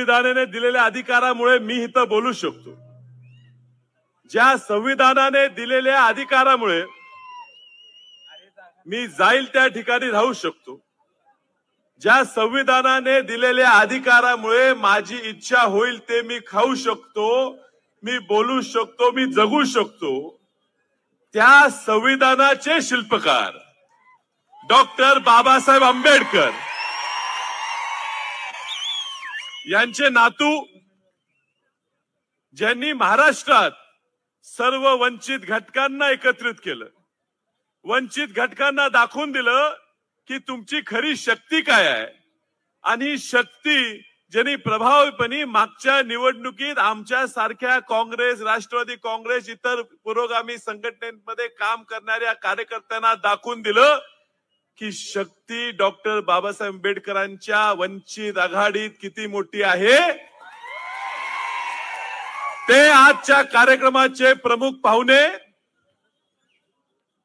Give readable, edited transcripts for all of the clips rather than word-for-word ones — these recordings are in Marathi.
संविधानाने दिलेल्या अधिकारामुळे मी इथं बोलू शकतो। ज्या संविधानाने दिलेल्या अधिकारामुळे मी जाईल त्या ठिकाणी राहू शकतो। ज्या संविधानाने दिलेल्या अधिकारामुळे माझी इच्छा होईल ते मी खाऊ शकतो, मी बोलू शकतो, मी जगू शकतो। त्या संविधानाचे शिल्पकार डॉक्टर बाबासाहेब आंबेडकर यांचे नातू, ज्यांनी महाराष्ट्रात सर्व वंचित घटकांना एकत्रित केलं, वंचित घटकांना दाखवून दिलं की तुमची खरी शक्ती काय आहे। आणि शक्ती ज्यांनी प्रभावीपणे मागच्या निवडणुकीत आमच्या सारख्या काँग्रेस, राष्ट्रवादी काँग्रेस, इतर पुरोगामी संघटनेमध्ये काम करणाऱ्या कार्यकर्त्यांना दाखवून दिलं की शक्ती डॉक्टर बाबासाहेब आंबेडकरांच्या वंचित आघाडीत किती मोठी आहे। ते आजच्या कार्यक्रमाचे प्रमुख पाहुणे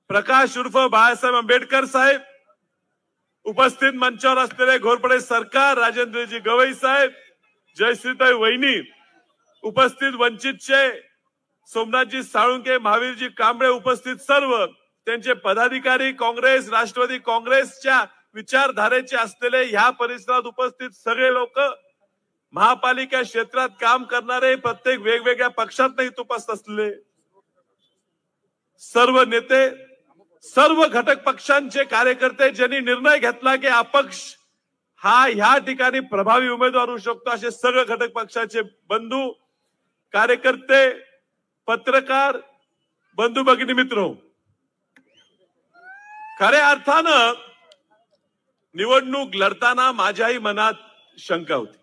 प्रकाश उर्फ बाळासाहेब आंबेडकर साहेब, उपस्थित मंचावर असलेले घोरपडे सरकार, राजेंद्रजी गवई साहेब, जयश्रीताई वहिनी, उपस्थित वंचितचे सोमनाथजी साळुंके, महावीरजी कांबळे, उपस्थित सर्व त्यांचे पदाधिकारी, काँग्रेस, राष्ट्रवादी काँग्रेसच्या विचारधारेचे असलेले ह्या परिसरात उपस्थित सगळे लोक, महापालिका क्षेत्रात काम करणारे, प्रत्येक वेगवेगळ्या पक्षात नाही उपस्थित असलेले सर्व नेते, सर्व घटक पक्षांचे कार्यकर्ते, ज्यांनी निर्णय घेतला की अपक्ष हा ह्या ठिकाणी प्रभावी उमेदवार होऊ शकतो, असे सर्व घटक पक्षाचे बंधू, कार्यकर्ते, पत्रकार, बंधू भगिनी, मित्र, खऱ्या अर्थानं निवडणूक लढताना माझ्याही मनात शंका होती।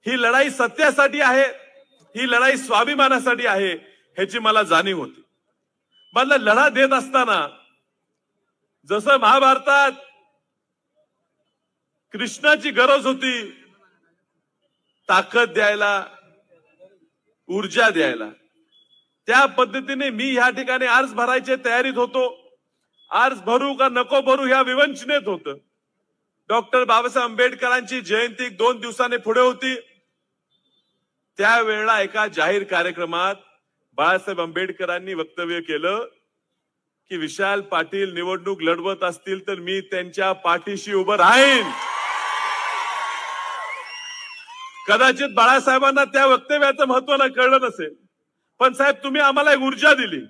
ही लढाई सत्यासाठी आहे, ही लढाई स्वाभिमानासाठी आहे, ह्याची मला जाणीव होती। मला लढा देत असताना जसं महाभारतात कृष्णाची गरज होती ताकद द्यायला, ऊर्जा द्यायला, त्या पद्धतीने मी ह्या ठिकाणी अर्ज भरायचे तयारीत होतो। अर्ज भरू का नको भरू ह्या विवंचनेत होतं। डॉक्टर बाबासाहेब आंबेडकरांची जयंती 2 दिवसांनी पुढे होती। त्यावेळेला एका जाहीर कार्यक्रमात बाळासाहेब आंबेडकरांनी वक्तव्य केलं की विशाल पाटील निवडणूक लढवत असतील तर मी त्यांच्या पाठीशी उभं राहीन। कदाचित बाळासाहेबांना त्या वक्तव्याचं महत्व न कळलं नसेल, पण साहेब तुम्ही आम्हाला एक ऊर्जा दिली,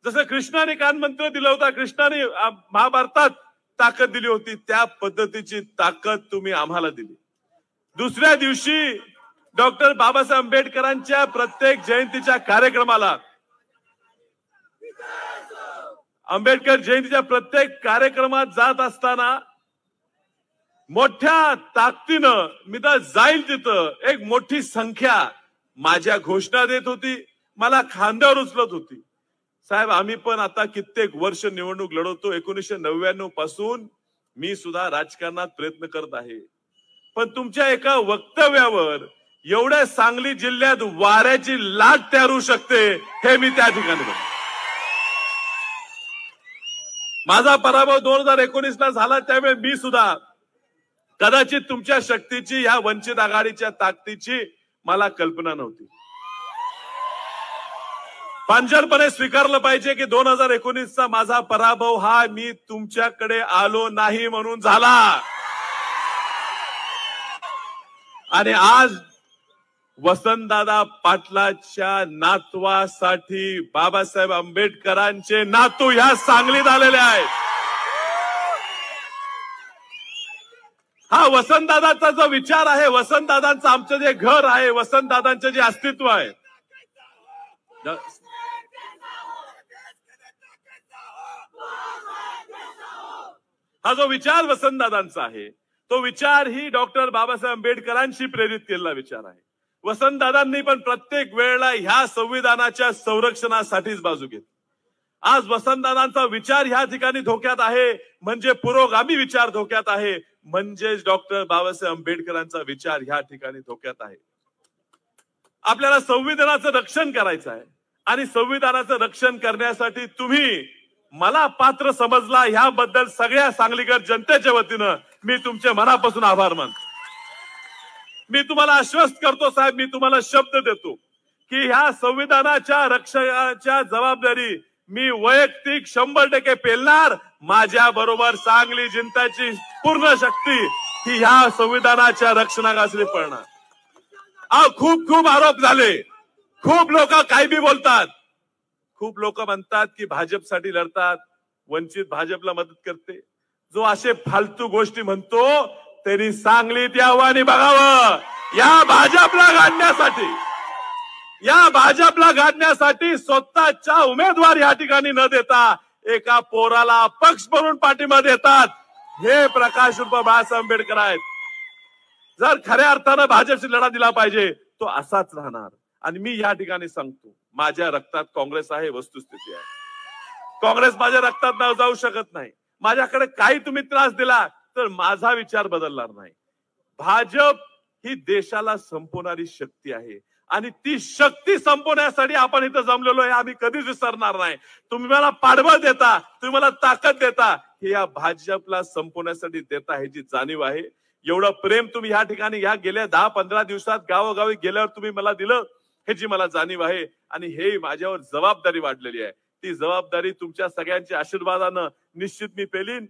जसं कृष्णाने कानमंत्र दिला होता, कृष्णाने महाभारतात ताकद दिली होती, त्या पद्धतीची ताकद तुम्ही आम्हाला दिली। दुसऱ्या दिवशी डॉक्टर बाबासाहेब आंबेडकरांच्या प्रत्येक जयंतीच्या कार्यक्रमाला, आंबेडकर जयंतीच्या प्रत्येक कार्यक्रमात जात असताना मोठ्या ताकदीनं मी तर जाईल तिथं एक मोठी संख्या माझ्या घोषणा देत होती, मला खांद्यावर उचलत होती। साहेब आम्ही पण आता कित्येक वर्ष निवडणूक लढवतो, 1999 पासून मी सुद्धा राजकारणात प्रयत्न करत आहे, पण तुमच्या एका वक्तव्यावर एवढ्या सांगली जिल्ह्यात वाऱ्याची लाट तयार होऊ शकते हे मी त्या ठिकाणी बघतो। माझा पराभव 2019ला झाला, त्यावेळी मी सुद्धा कदाचित तुमच्या शक्तीची, ह्या वंचित आघाडीच्या ताकदीची मला कल्पना नव्हती। पांजरपणे स्वीकारलं पाहिजे की 2019चा माझा पराभव हा मी तुमच्याकडे आलो नाही म्हणून झाला। आणि आज वसंतदादा पाटलाच्या नातवासाठी बाबासाहेब आंबेडकरांचे नातू ह्या सांगलीत आलेले आहेत। हा वसंतदादाचा जो विचार आहे, वसंतदादांचं आमचं जे घर आहे, वसंतदादांचं जे अस्तित्व आहे, हा जो विचार वसंतदादांचा आहे, तो विचार ही डॉक्टर बाबासाहेब आंबेडकरांशी प्रेरित केलेला विचार आहे। वसंतदादांनी पण प्रत्येक वेळेला ह्या संविधानाच्या संरक्षणासाठीच बाजू घेतली। आज वसंतदादांचा विचार ह्या ठिकाणी धोक्यात आहे, म्हणजे पुरोगामी विचार धोक्यात आहे, म्हणजे डॉक्टर बाबासाहेब आंबेडकरांचा विचार ह्या ठिकाणी धोक्यात आहे। आपल्याला संविधानाचं रक्षण करायचं आहे आणि संविधानाचं रक्षण करण्यासाठी तुम्ही मला पात्र समजला, ह्याबद्दल सगळ्या सांगलीकर जनतेच्या वतीनं मी तुमचे मनापासून आभार मानतो। मी तुम्हाला आश्वस्त करतो साहेब, मी तुम्हाला शब्द देतो की ह्या संविधानाच्या रक्षणाच्या जबाबदारी मी वैयक्तिक 100% पेलणार. माझ्या बरोबर सांगली जनतेची पूर्ण शक्ती ही ह्या संविधानाच्या रक्षणासाठी पडणार. खूप खूप आरोप झाले, खूप लोक काही बी बोलतात, खूप लोक म्हणतात की भाजपसाठी लढतात, वंचित भाजपला मदत करते. जो असे फालतू गोष्टी म्हणतो त्यांनी सांगलीत यावं आणि बघावं. या भाजपला गाडण्यासाठी स्वतःच्या उमेदवार या ठिकाणी न देता एका पोराला पक्ष म्हणून पाठिंबा देतात. हे प्रकाश उर्फ बाळासाहेब आंबेडकर आहेत. जर खऱ्या अर्थानं भाजपशी लढा दिला पाहिजे तो असाच राहणार. आणि मी या ठिकाणी सांगतो, माझ्या रक्तात काँग्रेस आहे, वस्तुस्थिती आहे. काँग्रेस माझ्या रक्तात नाव जाऊ शकत नाही. माझ्याकडे काही तुम्ही त्रास दिला तर माझा विचार बदलणार नाही. भाजप ही देशाला संपवणारी शक्ती आहे आणि ती शक्ती संपवण्यासाठी आपण इथं जमलेलो आहे. आम्ही कधीच विसरणार नाही. तुम्ही मला पाठबळ देता, तुम्ही मला ताकद देता, हे या भाजपला संपवण्यासाठी देता, ह्याची जाणीव आहे. एवढं प्रेम तुम्ही या ठिकाणी या गेल्या 10-15 दिवसात गावोगावी गेल्यावर तुम्ही मला दिलं, ह्याची मला जाणीव आहे. आणि हे माझ्यावर जबाबदारी वाढलेली आहे. ती जबाबदारी तुमच्या सगळ्यांच्या आशीर्वादानं निश्चित मी पेलीन.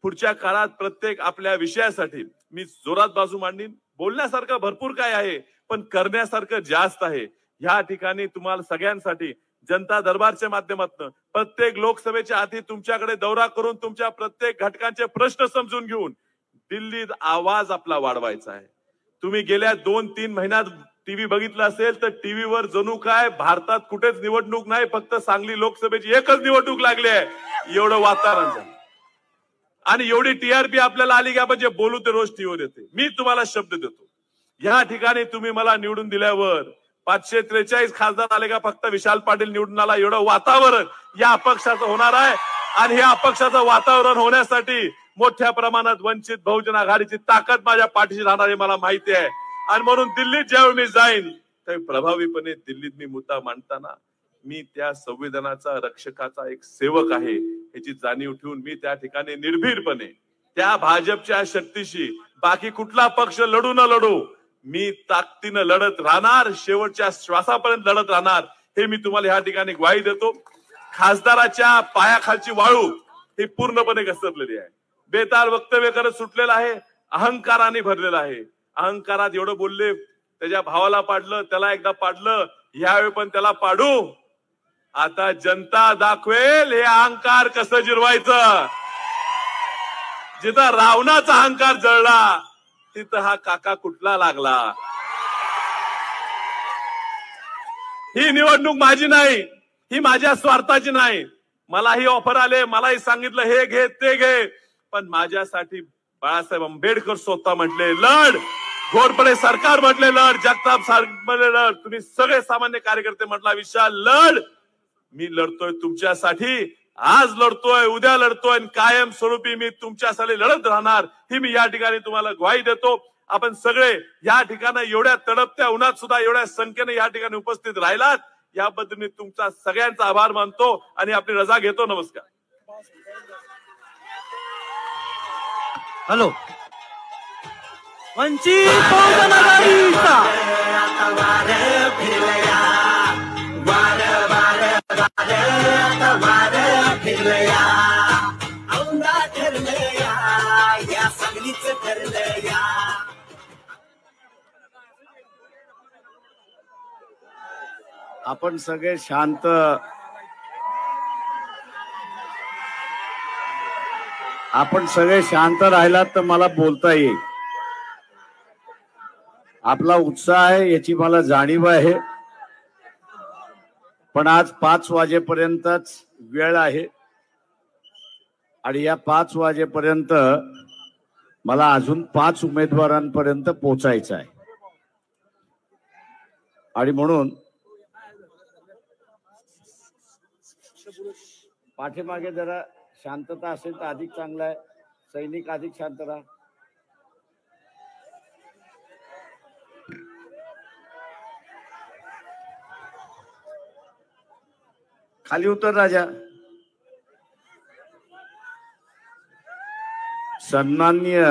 पुढच्या काळात प्रत्येक आपल्या विषयासाठी मी जोरात बाजू मांडीन. बोलण्यासारखं भरपूर काय आहे, पण करण्यासारखं जास्त आहे. ह्या ठिकाणी तुम्हाला सगळ्यांसाठी जनता दरबारच्या माध्यमातून प्रत्येक लोकसभेच्या आधी तुमच्याकडे दौरा करून तुमच्या प्रत्येक घटकांचे प्रश्न समजून घेऊन दिल्लीत आवाज आपला वाढवायचा आहे. तुम्ही गेल्या 2-3 महिन्यात टीव्ही बघितला असेल तर टीव्हीवर जणू काय भारतात कुठेच निवडणूक नाही, फक्त सांगली लोकसभेची एकच निवडणूक लागली आहे, एवढं वातावरण झालं. आणि एवढी टीआरपी आपल्याला आली की आपण जे बोलू ते रोज टीव्हीवर येते. मी तुम्हाला शब्द देतो, या ठिकाणी तुम्ही मला निवडून दिल्यावर 543 खासदार आले का फक्त विशाल पाटील निवडून आला, एवढं वातावरण या अपक्षाचं होणार आहे. आणि हे अपक्षाचं वातावरण होण्यासाठी मोठ्या प्रमाणात वंचित बहुजन आघाडीची ताकद माझ्या पाठीशी राहणार हे मला माहिती आहे. आणि म्हणून दिल्लीत जेव्हा मी जाईन त्यावेळी प्रभावीपणे दिल्लीत मी मुद्दा मांडताना मी त्या संविधानाचा रक्षकाचा एक सेवक आहे याची जाणीव ठेवून मी त्या ठिकाणी निर्भीडपणे त्या भाजपच्या शक्तीशी बाकी कुठला पक्ष लढू न लढू मी ताकदीनं लढत राहणार, शेवटच्या श्वासापर्यंत लढत राहणार, हे मी तुम्हाला या ठिकाणी ग्वाही देतो. खासदाराच्या पायाखालची वाळू ही पूर्णपणे घसरलेली आहे. बेताल वक्तव्य करत सुटलेला आहे, अहंकाराने भरलेला आहे. अहंकारात एवढं बोलले, त्याच्या भावाला पाडलं, त्याला एकदा पाडलं, यावेळी पण त्याला पाडू. आता जनता दाखवेल हे अहंकार कसं जिरवायचं. जिथं रावणाचा अहंकार जळला तिथं हा काका कुठला लागला. ही निवडणूक माझी नाही, ही माझ्या स्वार्थाची नाही. मलाही ऑफर आले, मलाही सांगितलं हे घे ते घे, पण माझ्यासाठी बाळासाहेब आंबेडकर स्वतः म्हटले लढ, घोरपडे सरकार म्हटले लढ, जगताप साहेब लढ, तुम्ही सगळे सामान्य कार्यकर्ते म्हटला विशाल लढ. मी लढतोय तुमच्यासाठी, आज लढतोय, उद्या लढतोय आणि कायम स्वरूपी मी तुमच्यासाठी लढत राहणार, ही मी या ठिकाणी तुम्हाला ग्वाही देतो. आपण सगळे या ठिकाणी एवढ्या तडपत्या उन्हात सुद्धा एवढ्या संख्येने या ठिकाणी उपस्थित राहिलात याबद्दल मी तुमचा सगळ्यांचा आभार मानतो आणि आपली रजा घेतो. नमस्कार. हॅलो, वंचित बहुजन आघाडीचा आपण सगळे शांत राहिलात तर मला बोलता येईल. आपला उत्साह आहे याची मला जाणीव आहे, पण आज 5 वाजेपर्यंतच वेळ आहे आणि या 5 वाजेपर्यंत मला अजून 5 उमेदवारांपर्यंत पोहोचायचं आहे. आणि म्हणून पाठीमागे जरा शांतता असेल तर अधिक चांगलं आहे. सैनिक अधिक शांत राहा. खाली उतर राजा. सन्माननीय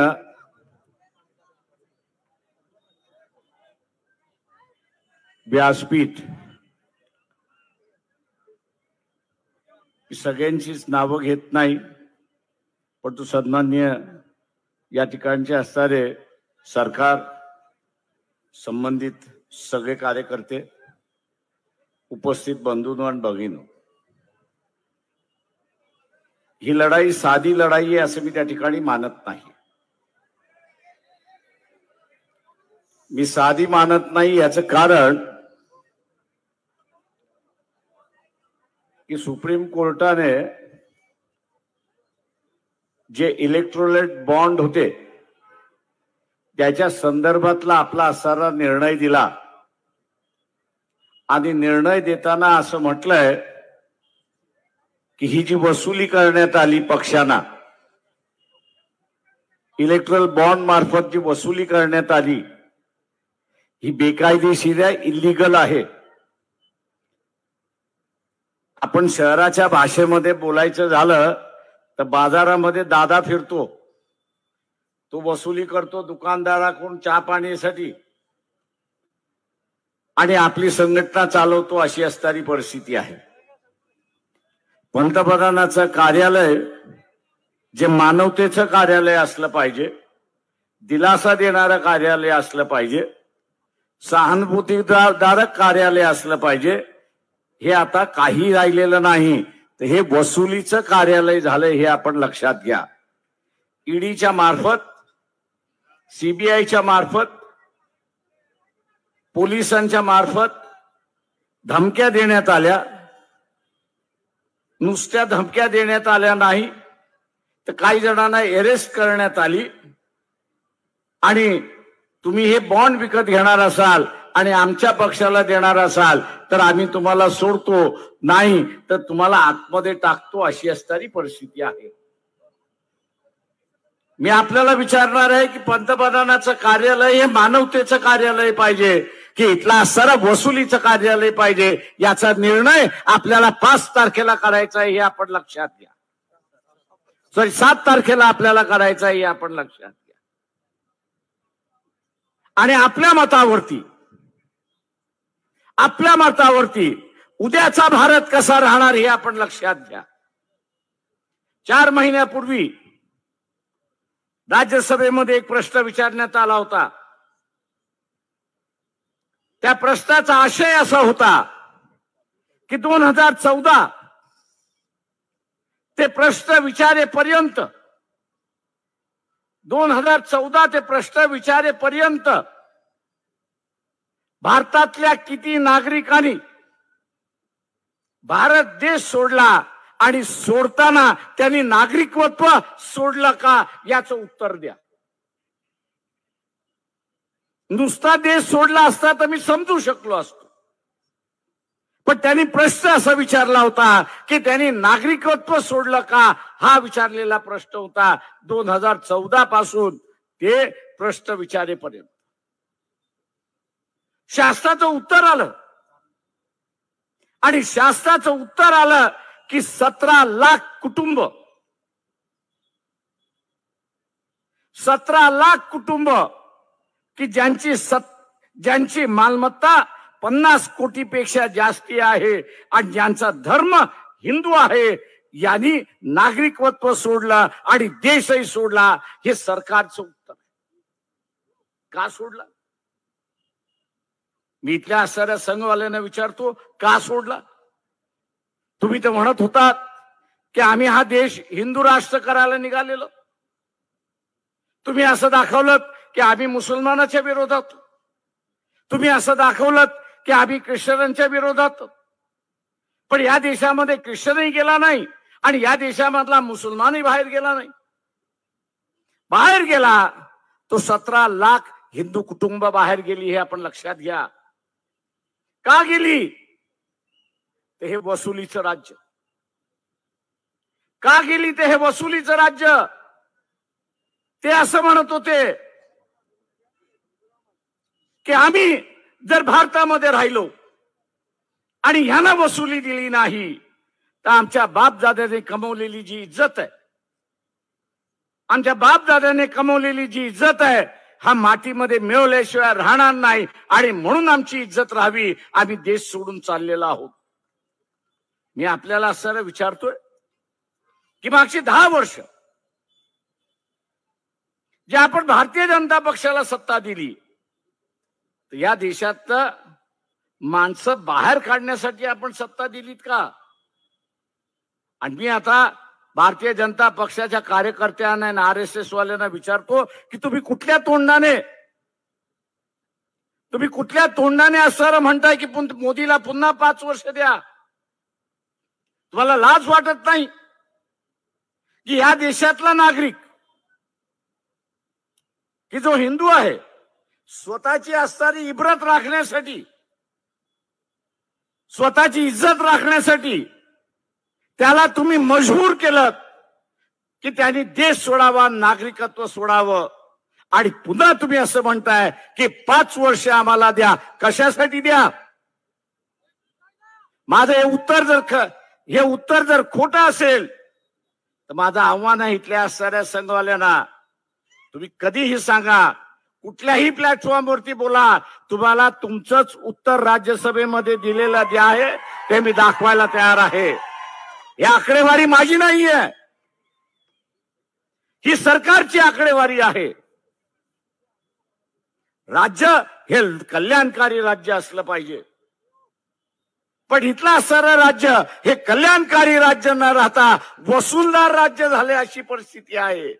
व्यासपीठ सगळ्यांचीच नावं घेत नाही, परंतु सन्माननीय या ठिकाणचे असणारे सरकार, संबंधित सगळे कार्यकर्ते, उपस्थित बंधूंनो आणि भगिनींनो, ही लढाई साधी लढाई आहे असं मी त्या ठिकाणी मानत नाही. मी साधी मानत नाही याचं कारण की सुप्रीम कोर्टाने जे इलेक्ट्रोलाइट बॉन्ड होते त्याच्या संदर्भातला आपला असणारा निर्णय दिला आणि निर्णय देताना असं म्हटलंय की ही जी वसुली करण्यात आली पक्षांना, इलेक्ट्रल बॉन्ड मार्फत जी वसुली करण्यात आली ही बेकायदेशीर आहे, इल्लीगल आहे. आपण शहराच्या भाषेमध्ये बोलायचं झालं तर बाजारामध्ये दादा फिरतो, तो वसुली करतो दुकानदाराकडून चहा पाण्यासाठी आणि आपली संघटना चालवतो, अशी असणारी परिस्थिती आहे. पंतप्रधानाचं कार्यालय जे मानवतेचं कार्यालय असलं पाहिजे, दिलासा देणारं कार्यालय असलं पाहिजे, सहानुभूतीदारक कार्यालय असलं पाहिजे, हे आता काही राहिलेलं नाही. तर हे वसुलीचं कार्यालय झालंय हे आपण लक्षात घ्या. ईडीच्या मार्फत, सीबीआयच्या मार्फत, पोलिसांच्या मार्फत धमक्या देण्यात आल्या. नुसत्या धमक्या देण्यात आल्या नाही तर काही जणांना अरेस्ट करण्यात आली. आणि तुम्ही हे बॉन्ड विकत घेणार असाल आणि आमच्या पक्षाला देणार असाल तर आम्ही तुम्हाला सोडतो, नाही तर तुम्हाला आतमध्ये टाकतो, अशी असणारी परिस्थिती आहे. मी आपल्याला विचारणार आहे की पंतप्रधानाचं कार्यालय हे मानवतेचं कार्यालय पाहिजे की इथला असणारा वसुलीचं कार्यालय पाहिजे, याचा निर्णय आपल्याला 5 तारखेला करायचा आहे हे आपण लक्षात घ्या. 7 तारखेला आपल्याला करायचा आहे हे आपण लक्षात घ्या. आणि आपल्या मतावरती उद्याचा भारत कसा राहणार हे आपण लक्षात घ्या. 4 महिन्यापूर्वी राज्यसभेमध्ये एक प्रश्न विचारण्यात आला होता. त्या प्रश्नाचा आशय असा होता की 2014 ते प्रश्न विचारेपर्यंत 2014 ते प्रश्न विचारेपर्यंत भारतातल्या किती नागरिकांनी भारत देश सोडला आणि सोडताना त्यांनी नागरिकत्व सोडलं का, याचं उत्तर द्या. नुसता देश सोडला असता तर मी समजू शकलो असतो, पण त्यांनी प्रश्न असा विचारला होता की त्यांनी नागरिकत्व सोडलं का, हा विचारलेला प्रश्न होता. 2014 पासून ते प्रश्न विचारेपर्यंत शास्त्राचं उत्तर आलं. आणि शास्त्राचं उत्तर आलं की 17 लाख कुटुंब, 17 लाख कुटुंब की ज्यांची मालमत्ता 50 कोटीपेक्षा जास्ती आहे आणि ज्यांचा धर्म हिंदू आहे, यांनी नागरिकत्व सोडलं आणि देशही सोडला. हे सरकारचं उत्तर. का सोडला? मी इथल्या असणाऱ्या संघवाल्यांना विचारतो, का सोडला? तुम्ही तर म्हणत होतात की आम्ही हा देश हिंदू राष्ट्र करायला निघालेलो. तुम्ही असं दाखवलं की आम्ही मुसलमानाच्या विरोधात, तुम्ही असं दाखवलं की आम्ही ख्रिश्चनांच्या विरोधात. पण या देशामध्ये ख्रिश्चनही गेला नाही आणि या देशामधला मुसलमानही बाहेर गेला नाही. बाहेर गेला तो 17 लाख हिंदू कुटुंब बाहेर गेली, हे आपण लक्षात घ्या. का गेली? ते हे वसुलीचं राज्य. का गेली? ते हे वसुलीचं राज्य. ते असं म्हणत होते की आम्ही जर भारतामध्ये राहिलो आणि ह्यांना वसुली दिली नाही तर आमच्या बापदाद्याने कमवलेली जी इज्जत आहे, आमच्या बापदाद्याने कमवलेली जी इज्जत आहे हा मातीमध्ये मिळवल्याशिवाय राहणार नाही आणि म्हणून आमची इज्जत राहावी, आम्ही देश सोडून चाललेलो आहोत. मी आपल्याला असं विचारतोय की मागची 10 वर्ष जे आपण भारतीय जनता पक्षाला सत्ता दिली, तर या देशात माणसं बाहेर काढण्यासाठी आपण सत्ता दिलीत का? आणि मी आता भारतीय जनता पक्षाच्या कार्यकर्त्यांना आणि RSS वाल्यांना विचारतो की तुम्ही कुठल्या तोंडाने असं म्हणताय की मोदीला पुन्हा 5 वर्ष द्या? तुम्हाला लाज वाटत नाही की या देशातला नागरिक की जो हिंदू आहे, स्वतःची असणारी इब्रत राखण्यासाठी, स्वतःची इज्जत राखण्यासाठी त्याला तुम्ही मजबूर केलं की त्यांनी देश सोडावा, नागरिकत्व सोडावं, आणि पुन्हा तुम्ही असं म्हणताय की 5 वर्ष आम्हाला द्या. कशासाठी द्या? माझं हे उत्तर जर खोटं असेल तर माझं आव्हान आहे इथल्या असणाऱ्या संघवाल्यांना, तुम्ही कधीही सांगा, कुठल्याही प्लॅटफॉर्मवरती बोला, तुम्हाला तुमचंच उत्तर राज्यसभेमध्ये दिलेलं जे आहे ते मी दाखवायला तयार आहे. ही आकडेवारी माझी नाहीये, ही सरकारची आकडेवारी आहे. राज्य हे कल्याणकारी राज्य असलं पाहिजे, पण इथलं असणारं राज्य हे कल्याणकारी राज्य न राहता वसूलदार राज्य झाले अशी परिस्थिती आहे.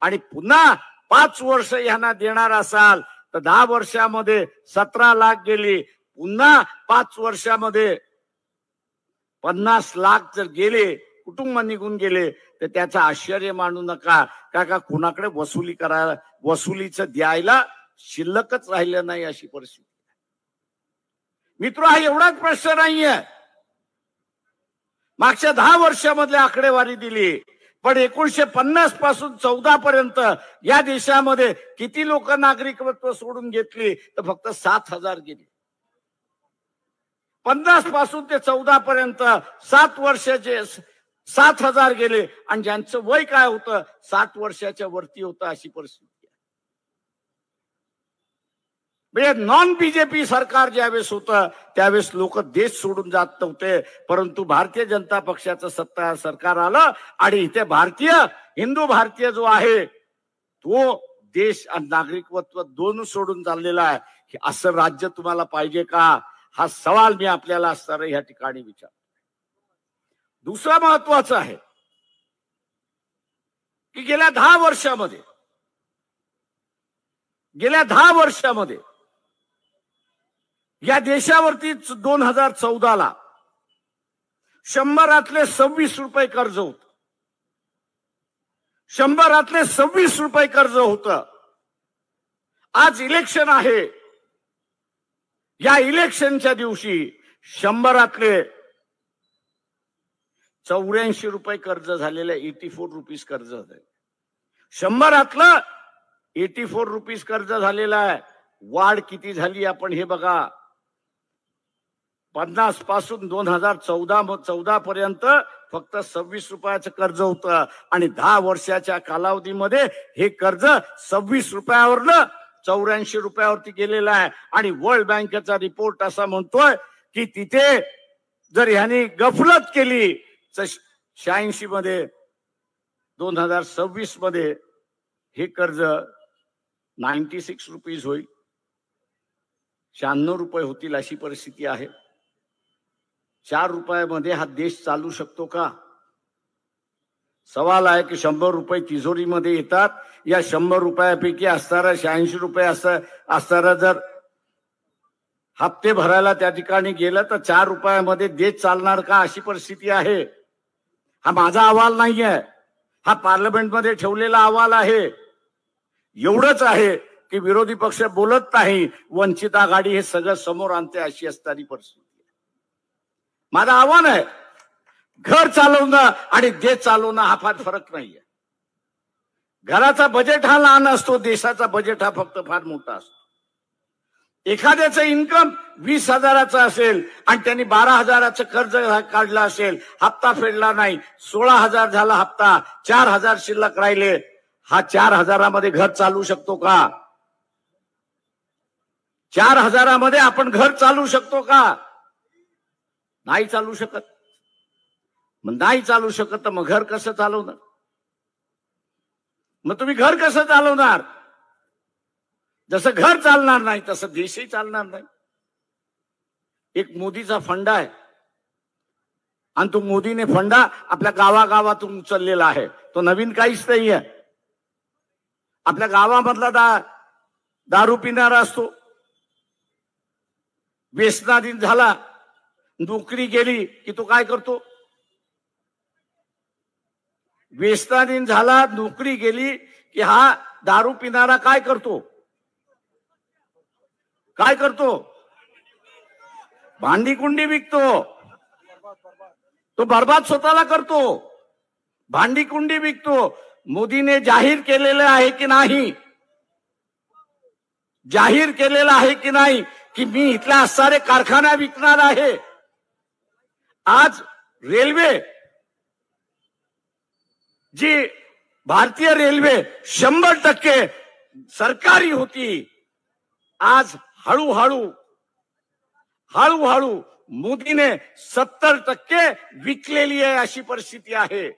आणि पुन्हा 5 वर्ष यांना देणार असाल तर 10 वर्षामध्ये 17 लाख गेली, पुन्हा 5 वर्षामध्ये 50 लाख जर गेले, कुटुंब निघून गेले, तर त्याचं आश्चर्य मानू नका, का कुणाकडे वसुलीचं द्यायला शिल्लकच राहिलं नाही अशी परिस्थिती. मित्र, हा एवढाच प्रश्न नाहीये. मागच्या 10 वर्षामधली आकडेवारी दिली, पण 1950 पासून 14 पर्यंत या देशामध्ये किती लोक नागरिकत्व सोडून घेतली? तर फक्त 7,000 गेली. 50 पासून ते 14 पर्यंत 7 वर्षाचे 7,000 गेले, आणि ज्यांचं वय काय होतं 60 वर्षाच्या वरती होतं अशी परिस्थिती. म्हणजे नॉन बीजेपी सरकार ज्यावेळेस होतं त्यावेळेस लोक देश सोडून जात नव्हते, परंतु भारतीय जनता पक्षाचं सत्ता सरकार आलं आणि इथे हिंदू भारतीय जो आहे तो देश आणि नागरिकत्व दोन सोडून चाललेला आहे. की असं राज्य तुम्हाला पाहिजे का? हा सवाल मी आपल्याला असणार या ठिकाणी विचार. दुसरा महत्वाचा आहे की गेल्या 10 वर्षामध्ये या देशावरती 2014ला 100 26 रुपये कर्ज होत. 100 26 रुपये कर्ज होतं. आज इलेक्शन आहे, या इलेक्शनच्या दिवशी 100 84 रुपये कर्ज झालेलं, 84 रुपीज कर्ज होत. 100 84 रुपीज कर्ज झालेलं आहे. वाढ किती झाली आपण हे बघा. 50 पासून 2014 पर्यंत फक्त 26 रुपयाचं कर्ज होतं, आणि 10 वर्षाच्या कालावधीमध्ये हे कर्ज 26 रुपयावरनं 84 रुपयावरती गेलेलं आहे. आणि वर्ल्ड बँकेचा रिपोर्ट असा म्हणतोय की तिथे जर ह्यांनी गफलत केली तर 86 मध्ये 2026 मध्ये हे कर्ज 96 रुपीज होईल, 96 रुपये होतील अशी परिस्थिती आहे. 4 रुपयामध्ये हा देश चालू शकतो का? सवाल आहे की 100 रुपये तिजोरीमध्ये येतात. या 100 रुपयापैकी असणारा 86 रुपये असणारा जर हप्ते भरायला त्या ठिकाणी गेलं तर 4 रुपयामध्ये देश चालणार का? अशी परिस्थिती आहे. हा माझा अहवाल नाहीये, हा पार्लमेंटमध्ये ठेवलेला अहवाल आहे. एवढंच आहे की विरोधी पक्ष बोलत नाही, वंचित आघाडी हे सगळं समोर आणते अशी असणारी परिस्थिती. माझं आव्हान आहे, घर चालवणं आणि देश चालवणं हा फार फरक नाहीये. घराचा बजेट हा लहान असतो, देशाचा बजेट हा फक्त फार मोठा असतो. एखाद्याचं इन्कम 20,000 असेल आणि त्यांनी 12,000 कर्ज काढलं असेल, हप्ता फेडला नाही, 16,000 झाला हप्ता, 4,000 शिल्लक राहिले. हा 4,000 मध्ये घर चालू शकतो का? 4,000 आपण घर चालू शकतो का? नाही चालू शकत. मग नाही चालू शकत तर मग घर कसं चालवणार? मग तुम्ही घर कसं चालवणार? जसं घर चालणार नाही तसं देशही चालणार नाही. एक मोदीचा फंडा आहे आणि तो मोदीने फंडा आपल्या गावागावातून उचललेला आहे. तो नवीन काहीच नाही आहे. आपल्या गावामधला दारू पिणारा असतो, व्यसनाधीन झाला, नोकरी गेली की तो काय करतो? व्यसनाधीन झाला, नोकरी गेली की हा दारू पिणारा काय करतो? काय करतो? भांडी कुंडी विकतो. तो बर्बाद स्वतःला करतो, भांडी कुंडी विकतो. मोदीने जाहीर केलेलं आहे की नाही? जाहीर केलेलं आहे की नाही की मी इथल्या सारे कारखाना विकणार आहे? आज रेल्वे जी भारतीय रेल्वे 100% सरकारी होती, आज हळूहळू मोदीने 70% विकलेली आहे. अशी परिस्थिती आहे.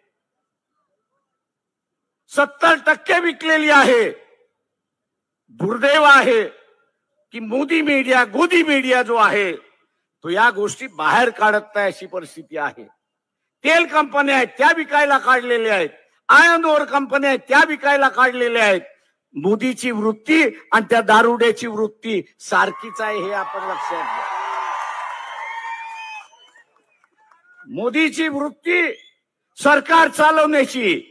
70% विकलेली आहे. दुर्दैव आहे की मोदी मीडिया, गोदी मीडिया जो आहे तो या गोष्टी बाहेर काढत नाही. अशी परिस्थिती आहे. तेल कंपन्या आहेत त्या विकायला काढलेल्या आहेत. आयर्न ओर कंपन्या आहेत त्या विकायला काढलेल्या आहेत. मोदीची वृत्ती आणि त्या दारुड्याची वृत्ती सारखीच आहे, हे आपण लक्षात घ्या. मोदीची वृत्ती सरकार चालवण्याची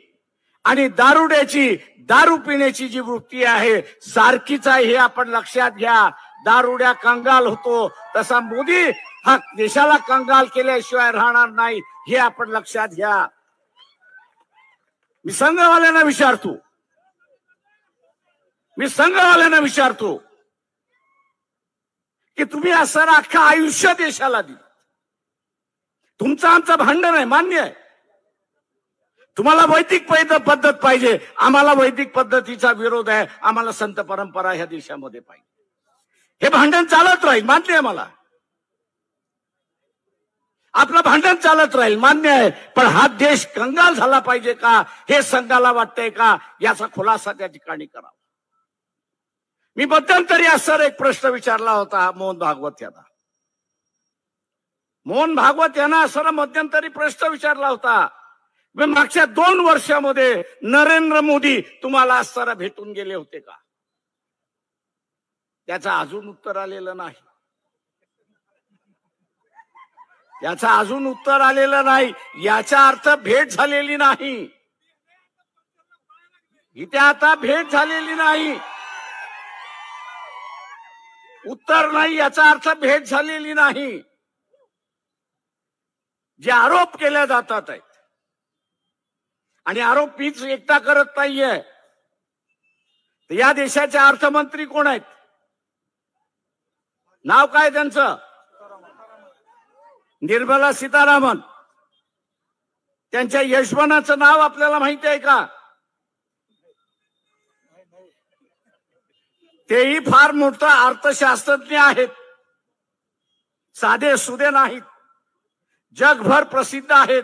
आणि दारुड्याची, दारू पिण्याची जी वृत्ती आहे सारखीच आहे, हे आपण लक्षात घ्या. दारुड्या कंगाल होतो तसा मोदी हा देशाला कंगाल केल्याशिवाय राहणार नाही, हे आपण लक्षात घ्या. मी संघवाल्यांना विचारतो की तुम्ही असं अख्खं आयुष्य देशाला दिलं. तुमचं आमचं भांडण आहे, मान्य आहे. तुम्हाला वैदिक पद्धत पाहिजे, आम्हाला वैदिक पद्धतीचा विरोध आहे. आम्हाला संत परंपरा ह्या देशामध्ये पाहिजे. हे भांडण चालत राहील, मान्य आहे मला. आपलं भांडण चालत राहील, मान्य आहे. पण हा देश कंगाल झाला पाहिजे का, हे संघाला वाटतंय का, याचा खुलासा त्या ठिकाणी करावा. मी मध्यंतरी असं एक प्रश्न विचारला होता मोहन भागवत यांना. मोहन भागवत यांना असं मध्यंतरी प्रश्न विचारला होता, मागच्या 2 वर्षामध्ये नरेंद्र मोदी तुम्हाला असताना भेटून गेले होते का? त्याचं अजून उत्तर आलेलं नाही. याचा अर्थ भेट झालेली नाही. इथे आता भेट झालेली नाही, उत्तर नाही, याचा अर्थ भेट झालेली नाही. जे आरोप केले जातात आहेत आणि आरोप मीच एकटा करत नाहीये. या देशाचे अर्थमंत्री कोण आहेत? नाव काय त्यांचं? निर्मला सीतारामन. त्यांच्या यजमानाचं नाव आपल्याला माहिती आहे का? तेही फार मोठा अर्थशास्त्रज्ञ आहेत, साधे सुधे नाहीत, जगभर प्रसिद्ध आहेत.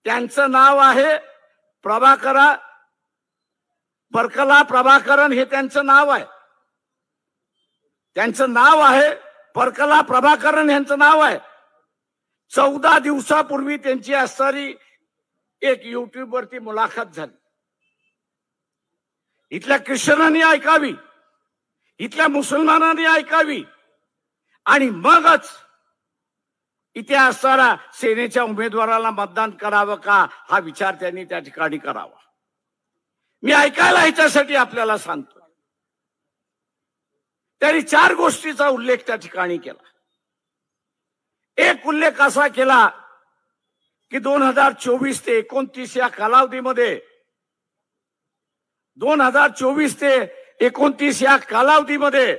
त्यांचं नाव आहे परकला प्रभाकरन, हे त्यांचं नाव आहे. परकला प्रभाकरन यांचं नाव आहे. 14 दिवसापूर्वी त्यांची असणारी एक युट्यूब वरती मुलाखत झाली. इथल्या ख्रिश्चनांनी ऐकावी, इथल्या मुसलमानांनी ऐकावी आणि मगच इथे असणारा सेनेच्या उमेदवाराला मतदान करावं का, हा विचार त्यांनी त्या ठिकाणी करावा. मी ऐकायला ह्याच्यासाठी आपल्याला सांगतो. त्यांनी 4 गोष्टीचा उल्लेख त्या ठिकाणी केला. एक उल्लेख असा केला की 2024 ते 29 या कालावधीमध्ये 2024 ते 29 या कालावधीमध्ये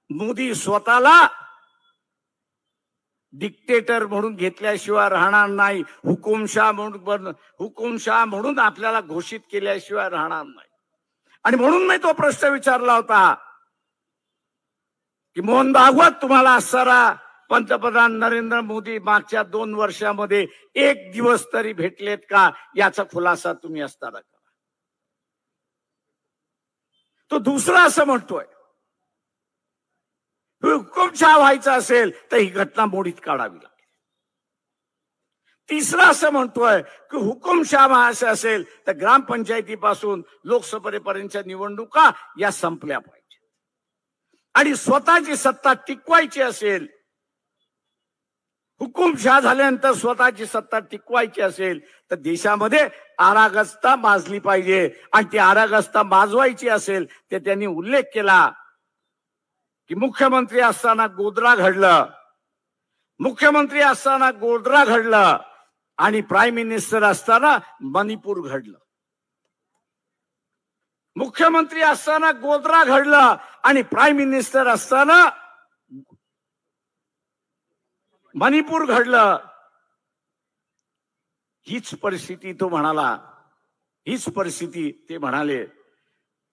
मोदी स्वतःला डिक्टेटर म्हणून घेतल्याशिवाय राहणार नाही, हुकुमशाह म्हणून आपल्याला घोषित केल्याशिवाय राहणार नाही. आणि म्हणून मी तो प्रश्न विचारला होता की मोहन भागवत तुम्हाला असणारा पंतप्रधान नरेंद्र मोदी मागच्या 2 वर्षामध्ये एक दिवस तरी भेटलेत का, याचा खुलासा तुम्ही असताना करा. तो दुसरा असं म्हणतोय हुकुमशहा व्हायचा असेल तर ही घटना मोडीत काढावी लागेल. तिसरा असं म्हणतोय की हुकुमशहा व्हायचं असेल तर ग्रामपंचायतीपासून लोकसभेपर्यंतच्या निवडणुका या संपल्या पाहिजे. आणि स्वतःची सत्ता टिकवायची असेल, हुकुमशहा झाल्यानंतर स्वतःची सत्ता टिकवायची असेल तर देशामध्ये अराजकता माजली पाहिजे. आणि ती अराजकता माजवायची असेल ते त्यांनी उल्लेख केला की मुख्यमंत्री असताना गोधरा घडलं, मुख्यमंत्री असताना गोधरा घडलं आणि प्राईम मिनिस्टर असताना मणिपूर घडलं. मुख्यमंत्री असताना गोधरा घडलं आणि प्राईम मिनिस्टर असताना मणिपूर घडलं. हीच परिस्थिती तो म्हणाला, हीच परिस्थिती ते म्हणाले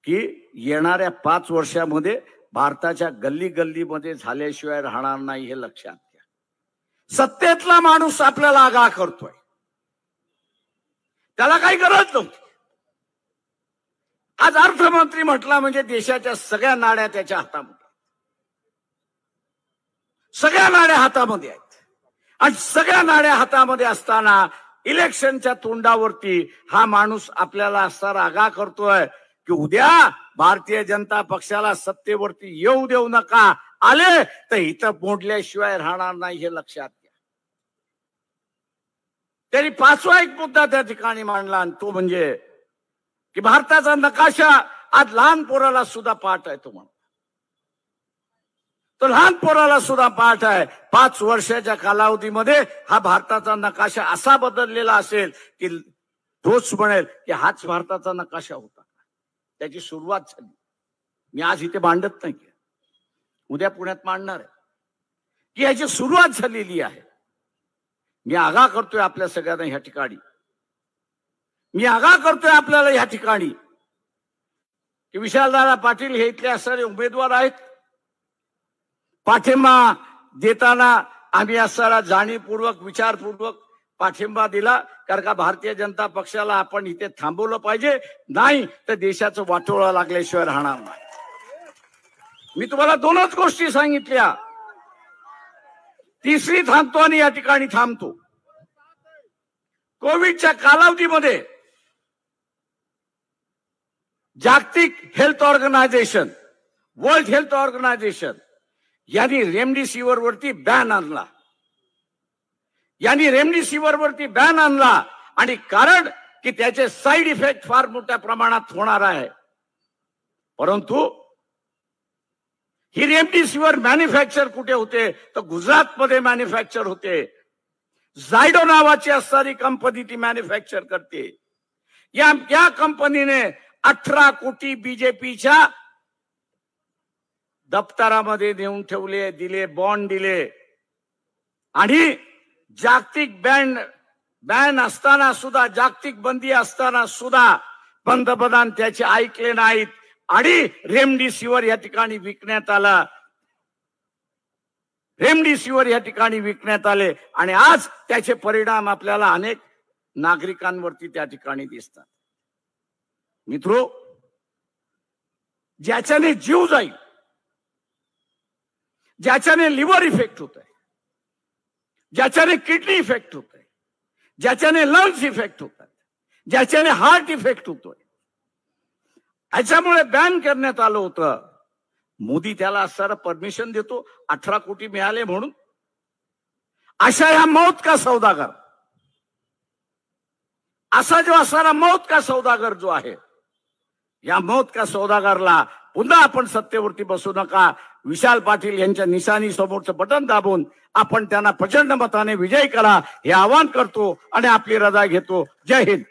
की येणाऱ्या 5 वर्षामध्ये भारताच्या गल्ली गल्लीमध्ये झाल्याशिवाय राहणार नाही, हे लक्षात घ्या. सत्तेतला माणूस आपल्याला आगाह करतोय, त्याला काही गरज नव्हती. आज अर्थमंत्री म्हटला म्हणजे देशाच्या सगळ्या नाड्या त्याच्या हातामध्ये, सगळ्या नाड्या हातामध्ये आहेत. आणि सगळ्या नाड्या हातामध्ये असताना इलेक्शनच्या तोंडावरती हा माणूस आपल्याला असा आगाह करतोय की उद्या भारतीय जनता पक्षाला सत्तेवरती येऊ देऊ नका, आले तर इथं मोडल्याशिवाय राहणार नाही, हे लक्षात घ्या. त्यांनी 5वा एक मुद्दा त्या ठिकाणी मांडला आणि तो म्हणजे की भारताचा नकाशा आज लहान पोराला सुद्धा पाठ आहे. तो म्हणतो तो लहान पोराला सुद्धा पाठ आहे. 5 वर्षाच्या कालावधीमध्ये हा भारताचा नकाशा असा बदललेला असेल की तोच म्हणेल की हाच भारताचा नकाशा होता. त्याची सुरुवात झाली. मी आज इथे मांडत नाही, उद्या पुण्यात मांडणार आहे की याची सुरुवात झालेली आहे. मी आगाह करतोय आपल्या सगळ्यांना ह्या ठिकाणी, मी आगाह करतोय आपल्याला ह्या ठिकाणी की विशालदादा पाटील हे इथले असणारे उमेदवार आहेत. पाठिंबा देताना आम्ही असणारा जाणीवपूर्वक विचारपूर्वक पाठिंबा दिला, कारण का भारतीय जनता पक्षाला आपण इथे थांबवलं पाहिजे, नाही तर देशाचं वाटोळं लागल्याशिवाय राहणार नाही. मी तुम्हाला 2च गोष्टी सांगितल्या, तिसरी थांबतो आणि या ठिकाणी थांबतो. कोविडच्या कालावधीमध्ये जागतिक health organization, world health organization यांनी रेमडेसिवीर वरती बॅन आणला, यांनी रेमडेसिवीर वरती बॅन आणला. आणि कारण की त्याचे साईड इफेक्ट फार मोठ्या प्रमाणात होणार आहे. परंतु ही रेमडेसिवीर मॅन्युफॅक्चर कुठे होते तर गुजरातमध्ये मॅन्युफॅक्चर होते. झायडो नावाची असणारी कंपनी ती मॅन्युफॅक्चर करते. या कंपनीने 18 कोटी बीजेपीच्या दप्तरामध्ये नेऊन ठेवले, दिले, बॉन्ड दिले. आणि जागतिक बॅन असताना सुद्धा, जागतिक बंदी असताना सुद्धा पंतप्रधान त्याचे ऐकले नाहीत आणि रेमडेसिवीर या ठिकाणी विकण्यात आला. रेमडेसिवीर या ठिकाणी विकण्यात आले आणि आज त्याचे परिणाम आपल्याला अनेक नागरिकांवरती त्या ठिकाणी दिसतात. मित्रो, ज्याच्याने जीव जाईल, ज्याच्याने लिव्हर इफेक्ट होत आहे, ज्याच्याने किडनी इफेक्ट होत आहे, ज्याच्याने लंग्स इफेक्ट होतात, ज्याच्याने हार्ट इफेक्ट होतोय, याच्यामुळे बॅन करण्यात आलं होतं. मोदी त्याला असणारं परमिशन देतो 18 कोटी मिळाले म्हणून. अशा ह्या मौत का सौदागर, असा जो असणारा मौत का सौदागर जो आहे, या मौत का सौदागरला पुन्हा आपण सत्तेवरती बसू नका. विशाल पाटील यांच्या निशाणी समोरचं बटन दाबून आपण त्यांना प्रचंड मताने विजयी करा हे आवाहन करतो आणि आपली रजा घेतो. जय हिंद.